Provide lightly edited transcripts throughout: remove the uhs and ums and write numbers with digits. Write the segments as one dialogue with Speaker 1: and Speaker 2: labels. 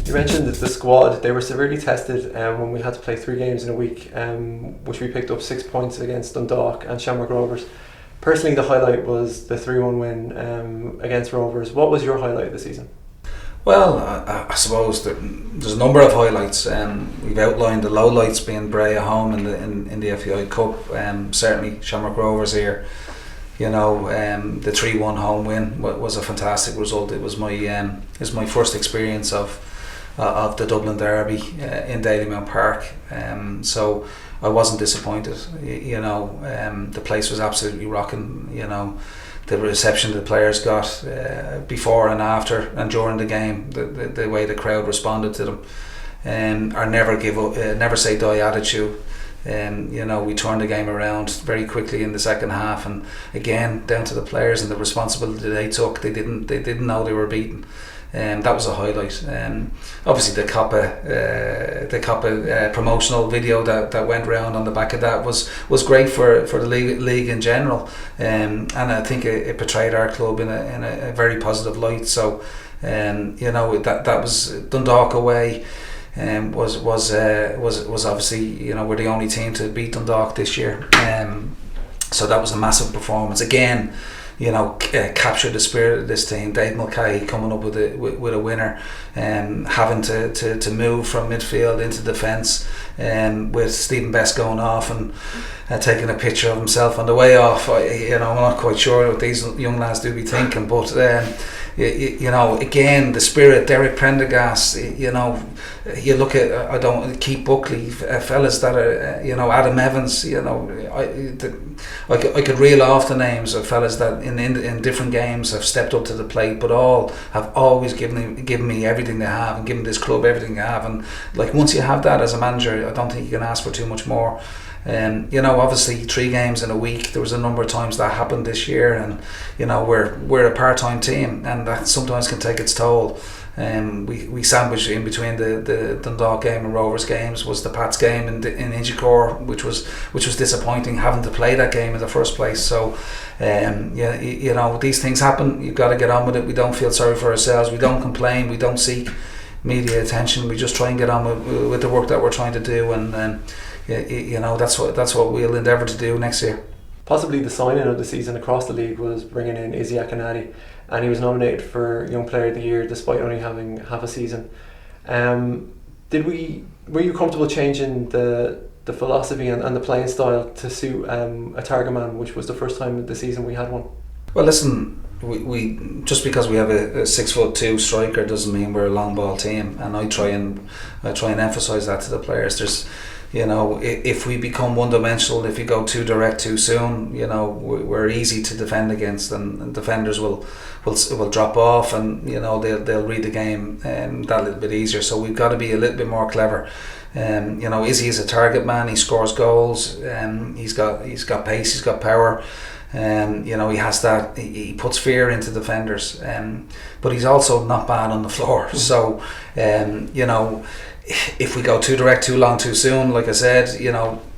Speaker 1: You mentioned that the squad, they were severely tested when we had to play 3 games in a week, which we picked up 6 points against Dundalk and Shamrock Rovers. Personally, the highlight was the 3-1 win against Rovers. What was your highlight of the season?
Speaker 2: Well, I suppose there's a number of highlights. We've outlined the lowlights being Bray at home in the FAI Cup. Certainly Shamrock Rovers here. The 3-1 home win was a fantastic result. It was my first experience of the Dublin Derby in Dalymount Park. So I wasn't disappointed. The place was absolutely rocking. The reception the players got before and after and during the game, the way the crowd responded to them, our never give up, never say die attitude. We turned the game around very quickly in the second half, and again down to the players and the responsibility they took. They didn't know they were beaten. That was a highlight. Obviously the Coppa promotional video that went round on the back of that was great for the league in general, and I think it portrayed our club in a very positive light. So that was Dundalk away. Was obviously we're the only team to beat Dundalk this year. So that was a massive performance again. Captured the spirit of this team. Dave Mulcahy coming up with a winner, having to move from midfield into defence, with Stephen Best going off and taking a picture of himself on the way off. I'm not quite sure what these young lads do be thinking, but again the spirit. Derek Prendergast, you look at Keith Buckley, fellas that are Adam Evans. I could reel off the names of fellas that in different games have stepped up to the plate, but all have always given me everything they have and given this club everything they have. And once you have that as a manager, I don't think you can ask for too much more. Obviously 3 games in a week. There was a number of times that happened this year, and we're a part-time team, and that sometimes can take its toll. We sandwiched in between the Dundalk game and Rovers games was the Pats game in Inchicore, which was disappointing, having to play that game in the first place. So these things happen. You've got to get on with it. We don't feel sorry for ourselves. We don't complain. We don't seek media attention. We just try and get on with the work that we're trying to do, and that's what we'll endeavour to do next year.
Speaker 1: Possibly the signing of the season across the league was bringing in Izzy Akinade, and he was nominated for Young Player of the Year despite only having half a season. Were you comfortable changing the philosophy and the playing style to suit a target man, which was the first time this season we had one?
Speaker 2: Well, listen, we just because we have a 6'2" striker doesn't mean we're a long ball team, and I try and emphasise that to the players. There's if we become one-dimensional, if you go too direct too soon, we're easy to defend against, and defenders will drop off, and they'll read the game that little bit easier. So we've got to be a little bit more clever. Izzy is a target man. He scores goals. He's got pace. He's got power. He has that. He puts fear into defenders. But he's also not bad on the floor. So if we go too direct too long too soon, like I said,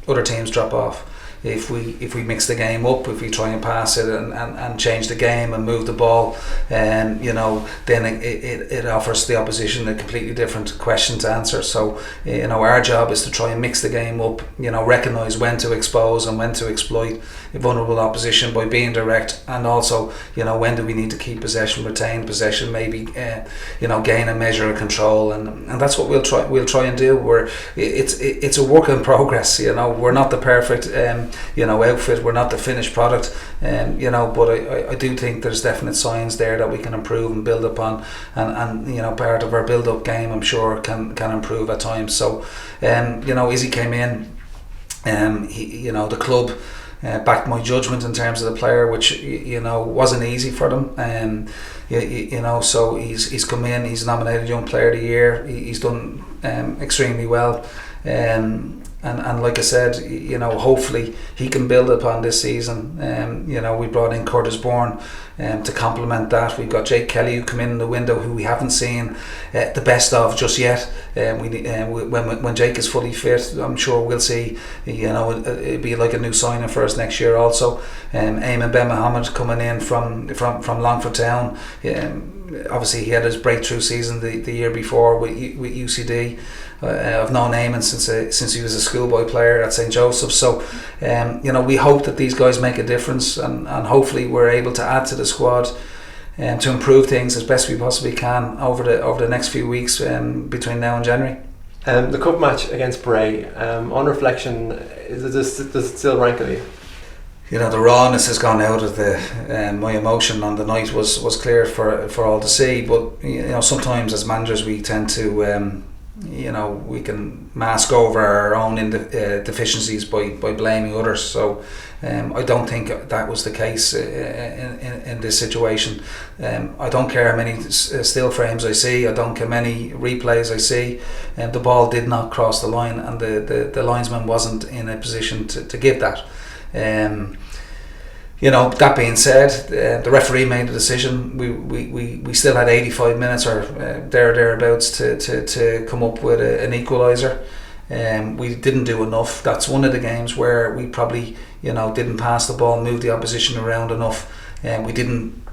Speaker 2: other teams drop off. If we mix the game up, if we try and pass it and change the game and move the ball, then it offers the opposition a completely different question to answer. So our job is to try and mix the game up, recognise when to expose and when to exploit a vulnerable opposition by being direct, and also when do we need to keep possession, retain possession, maybe gain a measure of control, and that's what we'll try and do. It's a work in progress. We're not the perfect outfit, we're not the finished product, but I do think there's definite signs there that we can improve and build upon, and part of our build up game I'm sure can improve at times. So Izzy came in, the club backed my judgment in terms of the player, which wasn't easy for them. So he's come in, he's nominated Young Player of the Year. He's done extremely well. and like I said, hopefully he can build upon this season. We brought in Curtis Bourne to complement that. We've got Jake Kelly who come in the window, who we haven't seen the best of just yet. When Jake is fully fit, I'm sure we'll see. It'd be like a new signing for us next year. Also, Eamon Ben Mohammed coming in from Longford Town. Obviously, he had his breakthrough season the year before with UCD. I've known Eamon since he was a schoolboy player at St. Joseph's. So, we hope that these guys make a difference, and hopefully we're able to add to the squad to improve things as best we possibly can over the next few weeks between now and January.
Speaker 1: The cup match against Bray, on reflection, does it still rankle you?
Speaker 2: The rawness has gone out of my emotion on the night was clear for all to see. But sometimes as managers we tend to we can mask over our own deficiencies by blaming others. So I don't think that was the case in this situation. I don't care how many still frames I see. I don't care how many replays I see. The ball did not cross the line, and the linesman wasn't in a position to give that. That being said, the referee made a decision. We still had 85 minutes or thereabouts to come up with an equaliser. We didn't do enough. That's one of the games where we probably didn't pass the ball, move the opposition around enough. We didn't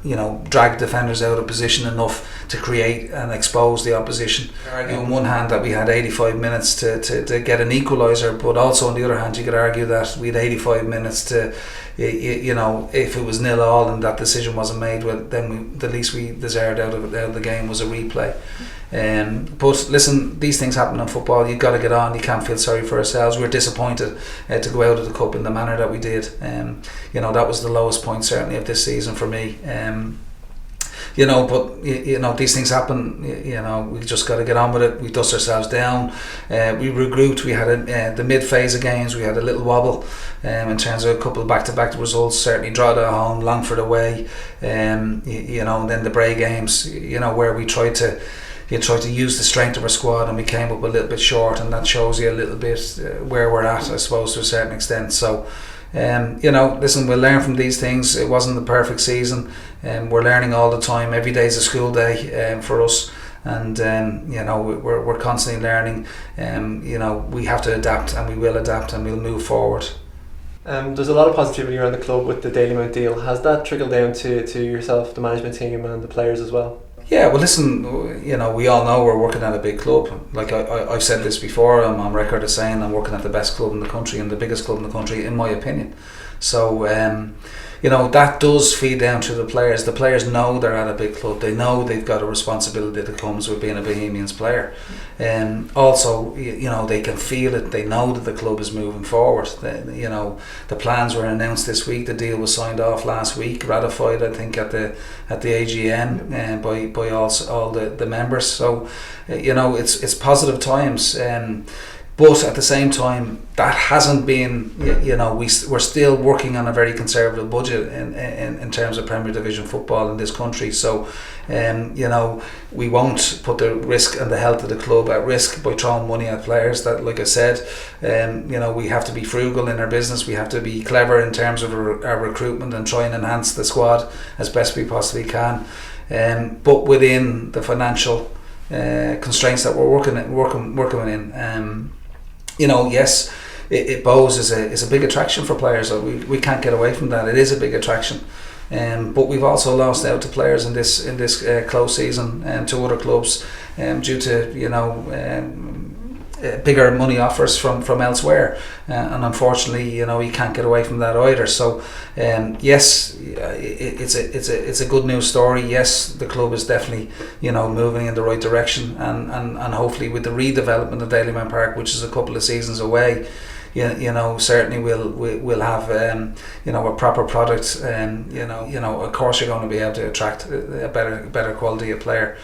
Speaker 2: drag defenders out of position enough to create and expose the opposition. Argue on one hand that we had 85 minutes to get an equaliser, but also on the other hand you could argue that we had 85 minutes to if it was 0-0 and that decision wasn't made, well, then the least we deserved out of the game was a replay. But listen, these things happen in football. You've got to get on. You can't feel sorry for ourselves. We're disappointed to go out of the cup in the manner that we did. That was the lowest point certainly of this season for me. But these things happen. We just got to get on with it. We dust ourselves down. We regrouped. We had the mid phase of games. We had a little wobble in terms of a couple of back-to-back results. Certainly Drogheda at home, Longford away. And then the Bray games. Where we tried to use the strength of our squad, and we came up a little bit short, and that shows you a little bit where we're at, I suppose, to a certain extent. So. Listen, we'll learn from these things. It wasn't the perfect season, we're learning all the time. Every day is a school day for us, and we're constantly learning. We have to adapt, and we will adapt, and we'll move forward.
Speaker 1: There's a lot of positivity around the club with the Daily Mount deal. Has that trickled down to yourself, the management team, and the players as well?
Speaker 2: Yeah, well listen, we all know we're working at a big club. Like I've said this before, I'm on record as saying I'm working at the best club in the country and the biggest club in the country, in my opinion. So that does feed down to the players. The players know they're at a big club. They know they've got a responsibility that comes with being a Bohemians player. Also, they can feel it. They know that the club is moving forward. The plans were announced this week. The deal was signed off last week, ratified, I think, at the AGM by all the members. So it's positive times. But at the same time, that hasn't been, we're still working on a very conservative budget in terms of Premier Division football in this country. So, we won't put the risk and the health of the club at risk by throwing money at players. That, like I said, we have to be frugal in our business. We have to be clever in terms of our recruitment and try and enhance the squad as best we possibly can. But within the financial constraints that we're working in. Yes, Bohs is a big attraction for players. We can't get away from that. It is a big attraction, but we've also lost out to players in this close season to other clubs due to bigger money offers from elsewhere, and unfortunately, you can't get away from that either. So, yes, it's a good news story. Yes, the club is definitely moving in the right direction, and hopefully with the redevelopment of Dalymount Park, which is a couple of seasons away, certainly we'll have a proper product, of course you're going to be able to attract a better quality of player.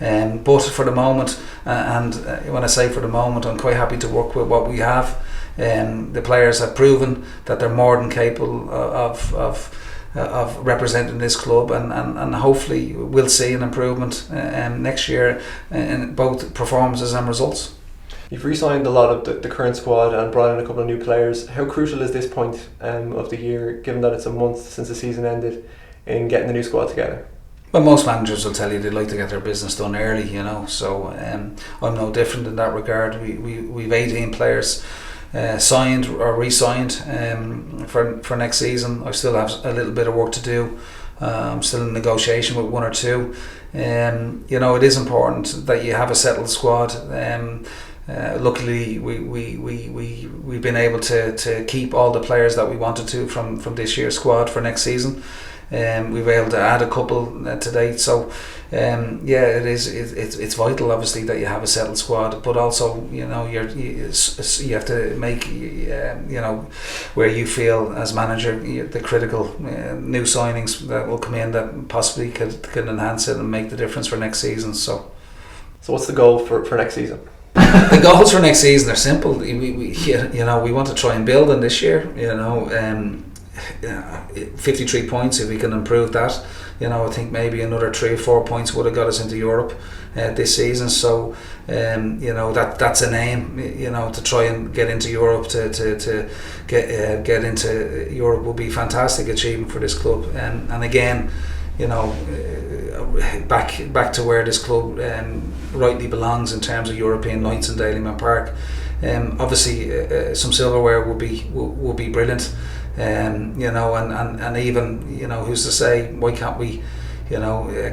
Speaker 2: But for the moment, and when I say for the moment, I'm quite happy to work with what we have. The players have proven that they're more than capable of representing this club, and hopefully we'll see an improvement next year in both performances and results.
Speaker 1: You've re-signed a lot of the current squad and brought in a couple of new players. How crucial is this point of the year, given that it's a month since the season ended, in getting the new squad together?
Speaker 2: Well, most managers will tell you they'd like to get their business done early, so I'm no different in that regard. We've 18 players signed or re-signed for next season. I still have a little bit of work to do. I'm still in negotiation with one or two. It is important that you have a settled squad. Luckily, we've been able to keep all the players that we wanted to from this year's squad for next season. We've been able to add a couple to date. So it's vital, obviously, that you have a settled squad, but also you have to make where you feel as manager the critical new signings that will come in that possibly could enhance it and make the difference for next season. So
Speaker 1: what's the goal for next season?
Speaker 2: The goals for next season are simple. We want to try and build on this year. 53 points. If we can improve that, I think maybe another 3 or 4 points would have got us into Europe this season. So that's an aim. To try and get into Europe, to get into Europe would be a fantastic achievement for this club. And again, back to where this club rightly belongs in terms of European nights in Dalymount Park. Obviously, some silverware would be brilliant. And even who's to say why can't we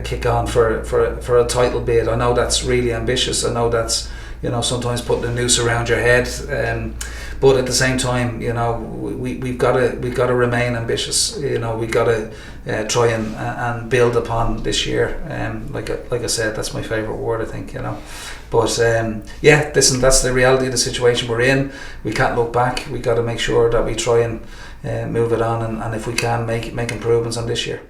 Speaker 2: kick on for a title bid? I know that's really ambitious. I know that's sometimes putting a noose around your head. But at the same time, we've got to remain ambitious. We've got to try and build upon this year. Like I said, that's my favourite word, I think. But listen, that's the reality of the situation we're in. We can't look back. We got to make sure that we try and move it on, and if we can, make improvements on this year.